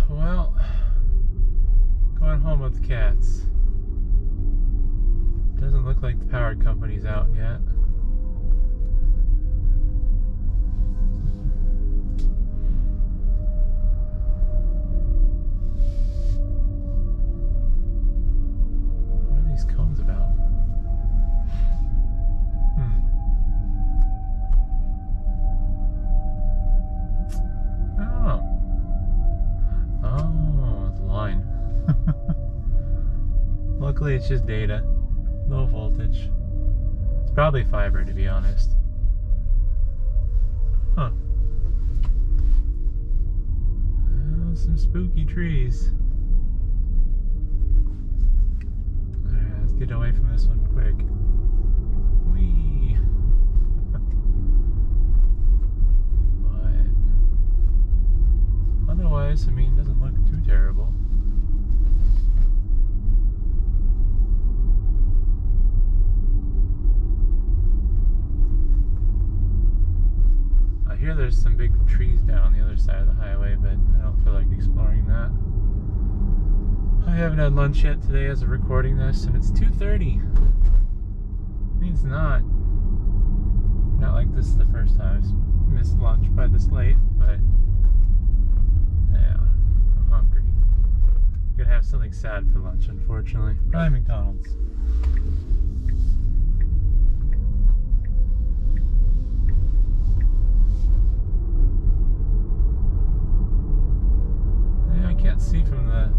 Well, going home with the cats. Doesn't look like the power company's out yet. What are these cones about? I don't know. Oh, the line. Luckily, it's just data. Low voltage. It's probably fiber, to be honest. Huh. Some spooky trees. Alright, let's get away from this one quick. Whee! But otherwise, I mean, it doesn't look too terrible. I hear there's some big trees down on the other side of the highway, but I don't feel like exploring that. I haven't had lunch yet today as of recording this, and it's 2:30. Means not like this is the first time I've missed lunch by this late, but yeah, I'm hungry. I'm gonna have something sad for lunch, unfortunately. Probably McDonald's. I can't see from the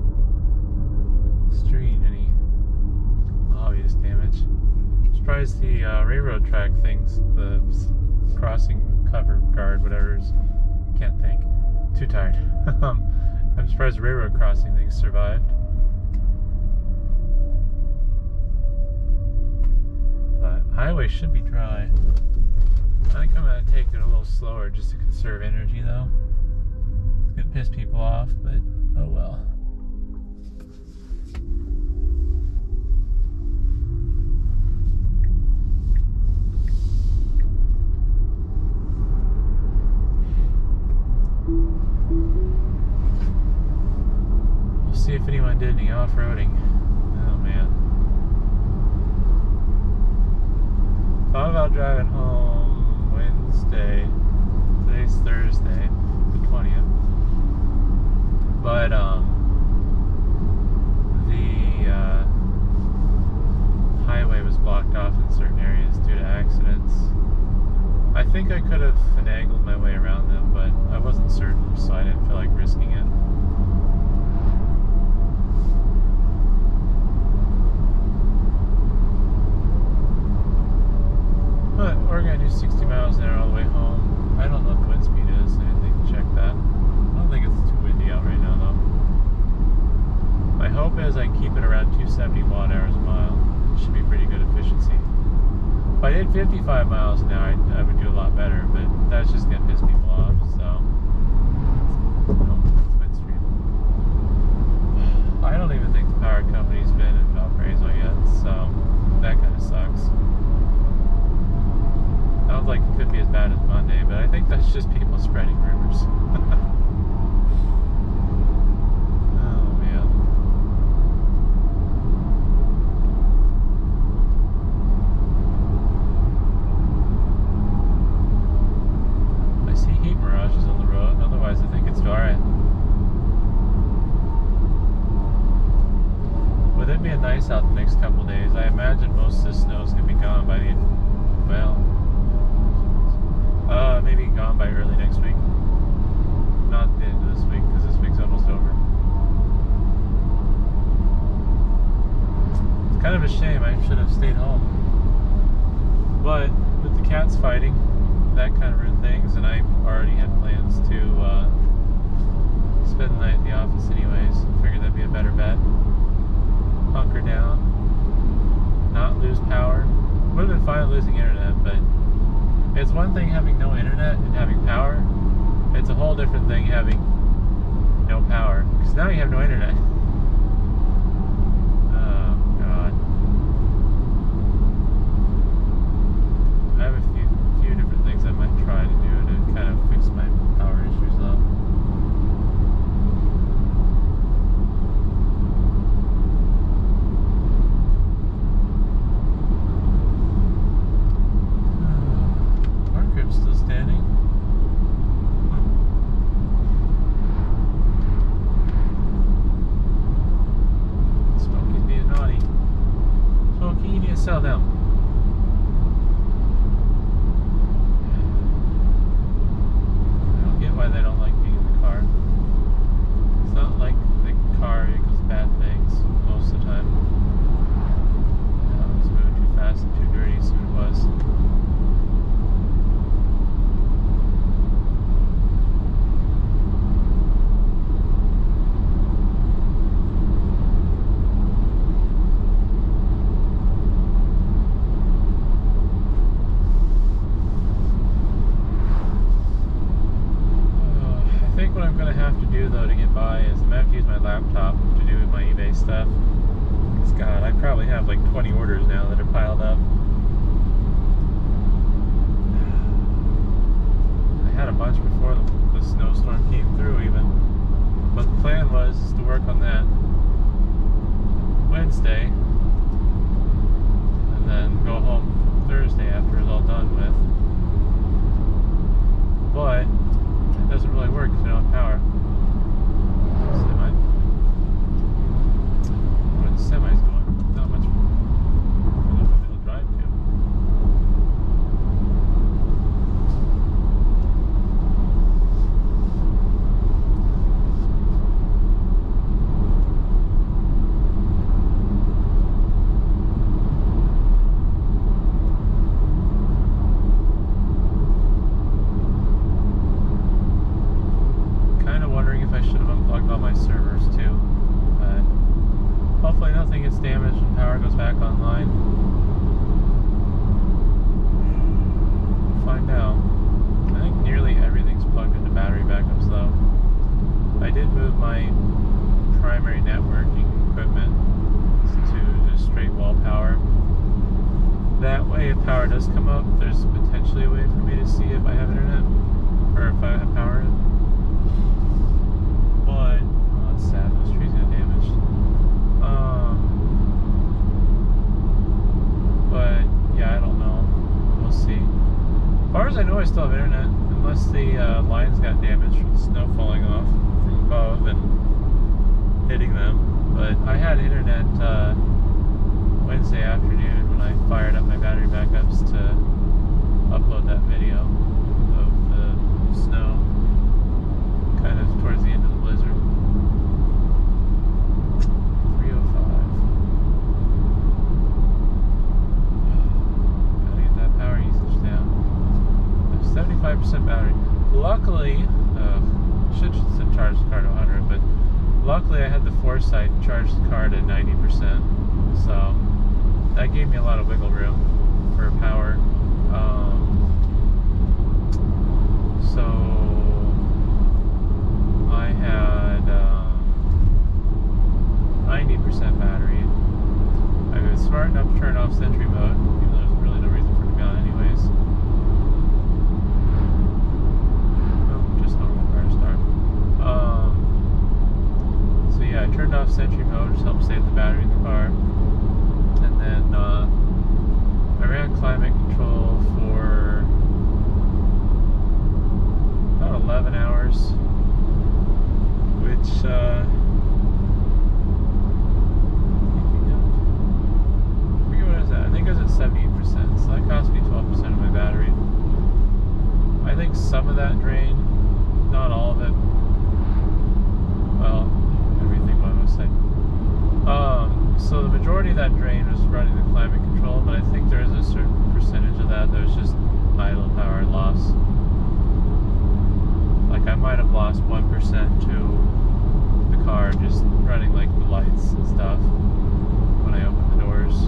street any obvious damage. I'm surprised the railroad track things, the crossing cover guard, whatever's, can't think. Too tired. I'm surprised the railroad crossing things survived. But highway should be dry. I think I'm gonna take it a little slower just to conserve energy though. It's gonna piss people off, but oh well. We'll see if anyone did any off-roading. Oh man. Thought about driving home Wednesday. Today's Thursday, the 20th. But the highway was blocked off in certain areas due to accidents. I think I could have finagled my way around them, but I wasn't certain, so I didn't feel like risking it. But we're gonna do 60 miles an hour all the way home. I don't know what the wind speed is. I didn't think to check that. I don't think it's too windy out right now, though. My hope is I keep it around 270 watt hours a mile. It should be pretty good efficiency. If I did 55 miles an hour, I would do a lot better, but that's just going to piss people off, so. It's midstream. I don't even think the power company's been in Valparaiso yet, so that kind of sucks. Sounds like it could be as bad as Monday, but I think that's just people spreading rumors. Nice out the next couple days. I imagine most of the snow is going to be gone by the maybe gone by early next week. Not the end of this week, because this week's almost over. It's kind of a shame. I should have stayed home. But with the cats fighting, that kind of ruined things, and I already had plans to spend the night at the office anyways. I figured that'd be a better bet. Hunker down, not lose power. Would have been fine losing internet, but it's one thing having no internet and having power. It's a whole different thing having no power, because now you have no internet. Oh god. I have a few different things I might try to do to kind of fix my power issues though. have to do though to get by is I'm gonna have to use my laptop to do my eBay stuff. Because God, I probably have like 20 orders now that are piled up. I had a bunch before the snowstorm came through even. But the plan was to work on that Wednesday and then go home Thursday after it's all done with. But it doesn't really work because we don't have power. Semi? Where are the semis going? Not much. I don't know if I'll be able to drive to. Servers too, but hopefully nothing gets damaged when power goes back online. We'll find out. I think nearly everything's plugged into battery backups though. I did move my primary networking equipment to just straight wall power. That way if power does come up, there's potentially a way for me to see if I have internet or if I have power in. But sad, those trees got damaged. But yeah, I don't know. We'll see. As far as I know, I still have internet, unless the lines got damaged from the snow falling off from above and hitting them. But I had internet Wednesday afternoon when I fired up my battery backups to upload that video of the snow, kind of towards the end of the blizzard. Power usage down. 75% battery. Luckily, should have charged the car to 100, but luckily I had the foresight to charge the car to 90%. So that gave me a lot of wiggle room for power. So I had 90% battery. I was smart enough to turn off Sentry mode, even though there's really no reason for it to be on anyways. Oh, just normal car start. So yeah, I turned off Sentry mode, just helped save the battery in the car. And then I ran climate control for about 11 hours, which I think it was at 78%, so that cost me 12% of my battery. I think some of that drained, not all of it. Well, everything, what I was saying. So the majority of that drain was running the climate control, but I think there is a certain percentage of that was just idle power loss. Like I might have lost 1% to the car just running like the lights and stuff when I opened the doors.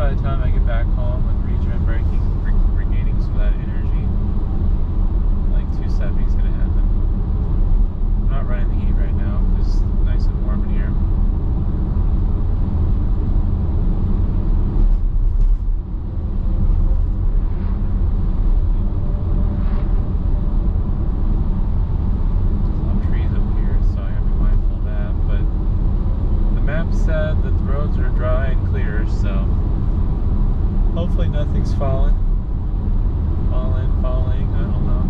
by the time I get back home and regaining some of that energy, like 270 is going to happen. I'm not running the heat right now because it's nice and warm in here. Said that the roads are dry and clear, so hopefully nothing's falling, I don't know.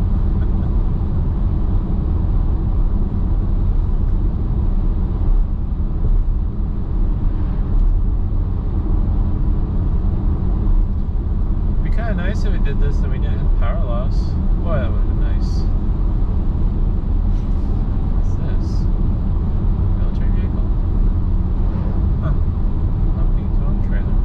It'd be kind of nice if it did this and we didn't have power loss. Boy, that would have been nice. What's this? Military vehicle? Trailer.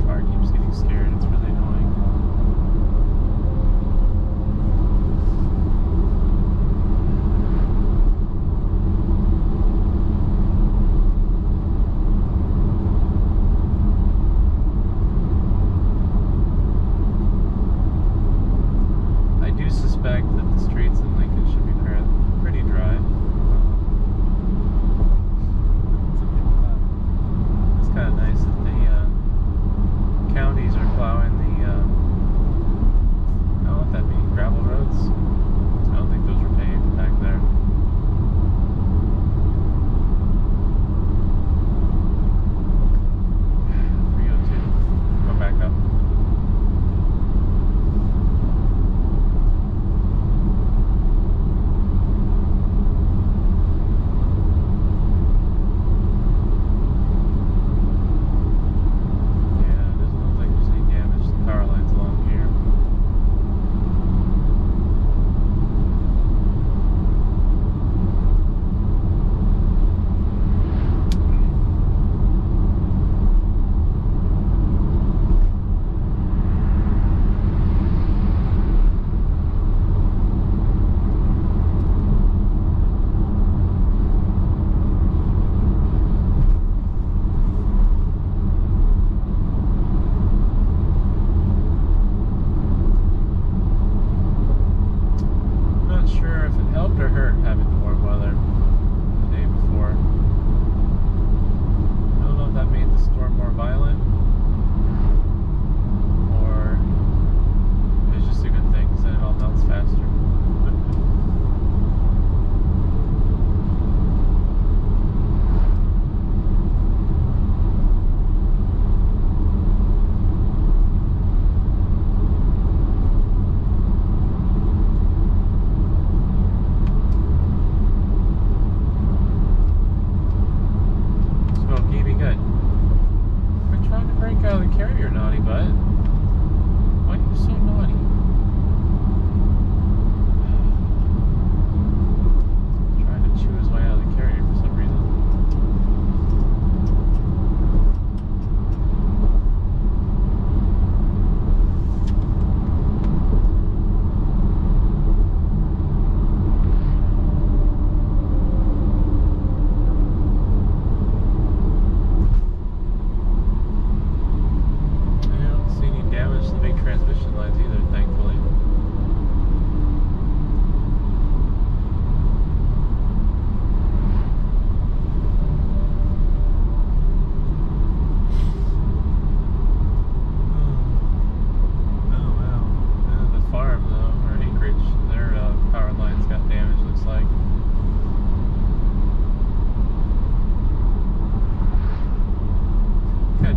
Car keeps getting scared. It's really annoying. Suspect that the streets in Lincoln should be pretty dry. It's kind of nice that the counties are plowing the I don't know what that means, gravel roads. I don't think those were paved back there. 302. Go back up.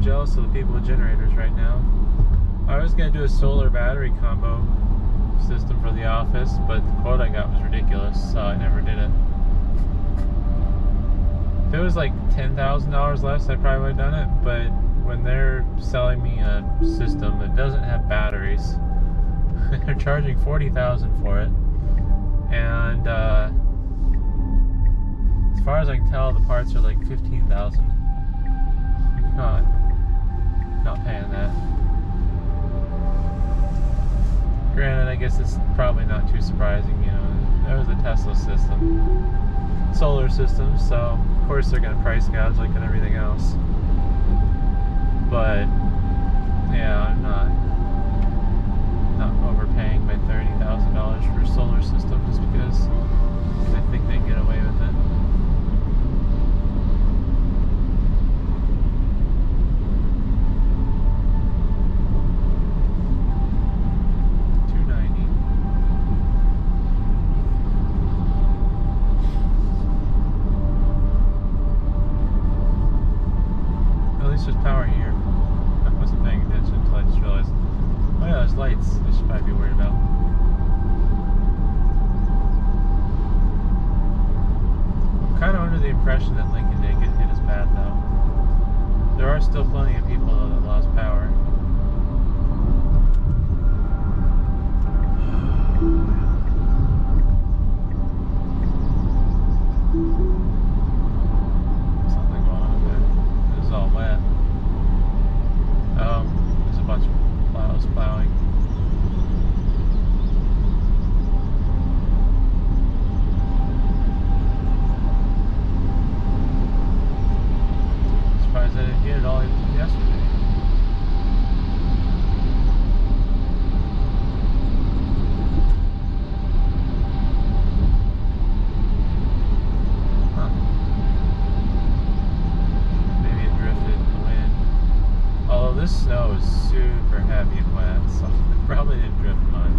jealous of the people with generators right now. I was going to do a solar battery combo system for the office, but the quote I got was ridiculous, so I never did it. If it was like $10,000 less, I probably would have done it, but when they're selling me a system that doesn't have batteries, they're charging $40,000 for it, and as far as I can tell, the parts are like $15,000. not paying that. Granted, I guess it's probably not too surprising, you know. That was a Tesla system, solar system, so of course they're going to price gouge like in everything else. But yeah, I'm not overpaying by $30,000 for a solar system just because I think they can get away with it. There's power here. I wasn't paying attention until I just realized, oh yeah, there's lights I should probably be worried about. I'm kind of under the impression that Lincoln didn't get hit as bad though. There are still plenty of people though that lost power. Something going on there. This is all wet. There's a bunch of plows plowing. Surprised I didn't get it all yesterday. This snow is super heavy and wet, so it probably didn't drift much.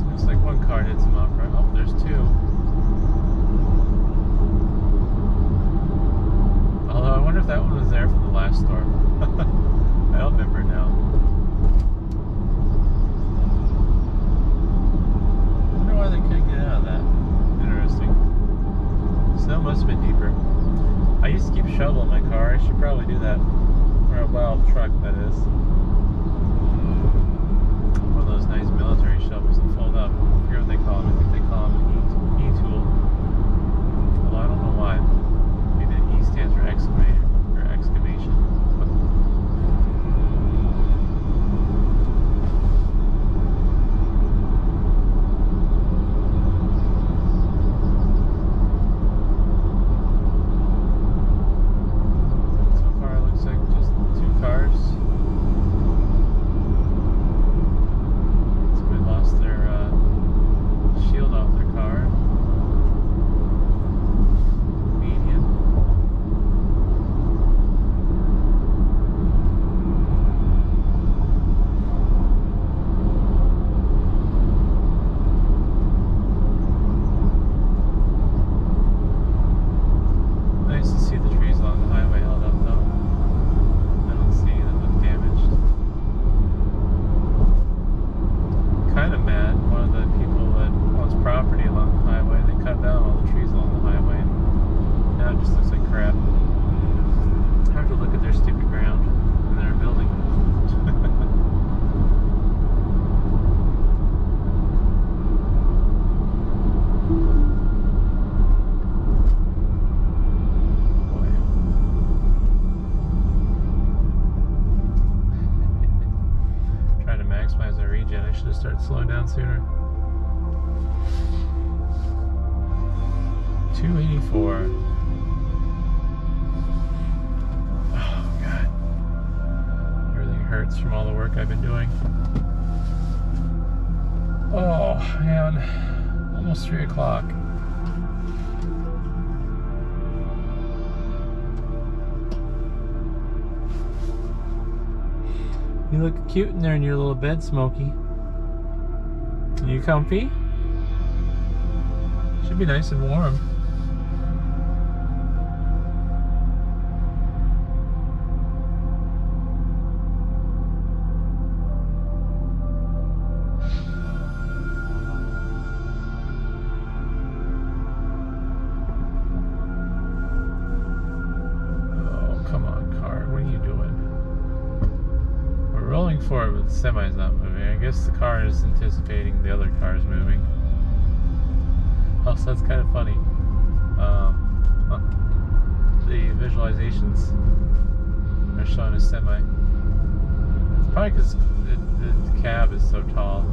Looks like one car hit some off-road. Oh, there's two. Although I wonder if that one was there from the last storm. I don't remember now. I wonder why they couldn't get out of that. Interesting. Snow must have been deeper. I used to keep a shovel in my car. I should probably do that. Or a wild truck, that is. One of those nice military shovels that fold up. I forget what they call them. I think they call them an E-tool. Although I don't know why. Stands for excavator or excavation. So far it looks like just two cars. Somebody lost their shield off their car. I should have started slowing down sooner. 284. Oh God. Everything hurts from all the work I've been doing. Oh man. Almost 3 o'clock. You look cute in there in your little bed, Smokey. You comfy? Should be nice and warm. for it, but the semi's not moving. I guess the car is anticipating the other cars moving. Also, that's kind of funny. The visualizations are showing a semi. It's probably because the cab is so tall.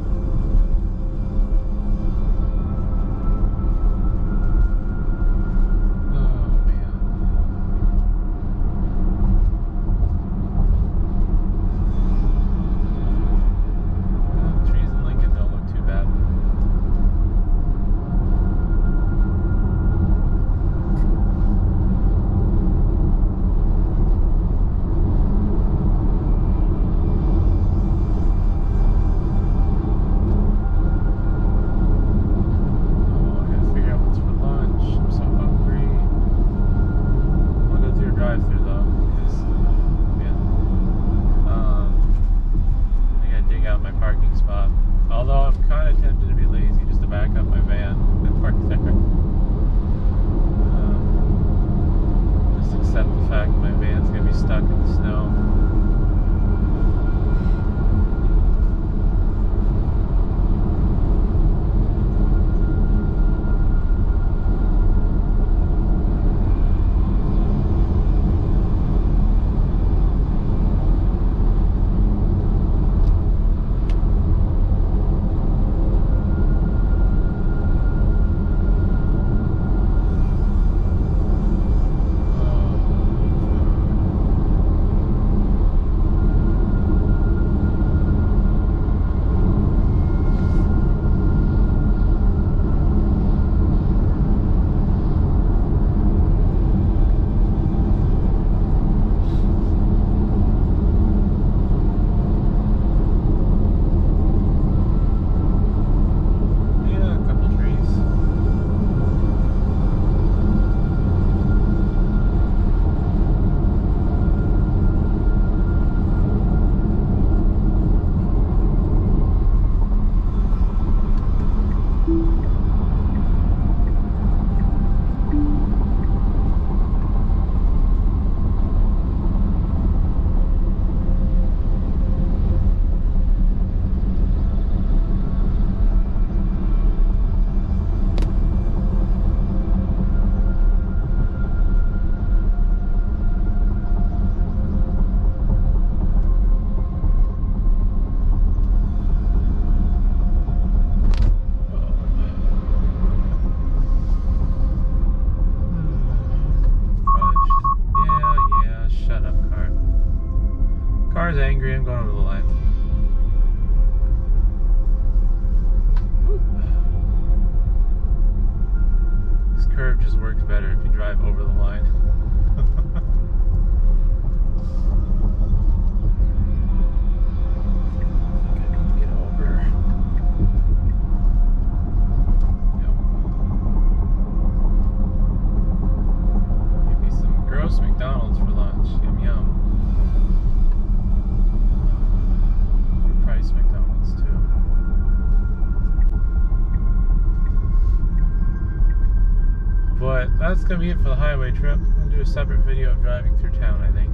Angry, I'm going over the line. This curve just works better if you drive over the line. I think I need to get over. Yep. Give me some gross McDonald's for lunch. Yum yum. McDonald's too. But that's gonna be it for the highway trip. I'll do a separate video of driving through town, I think.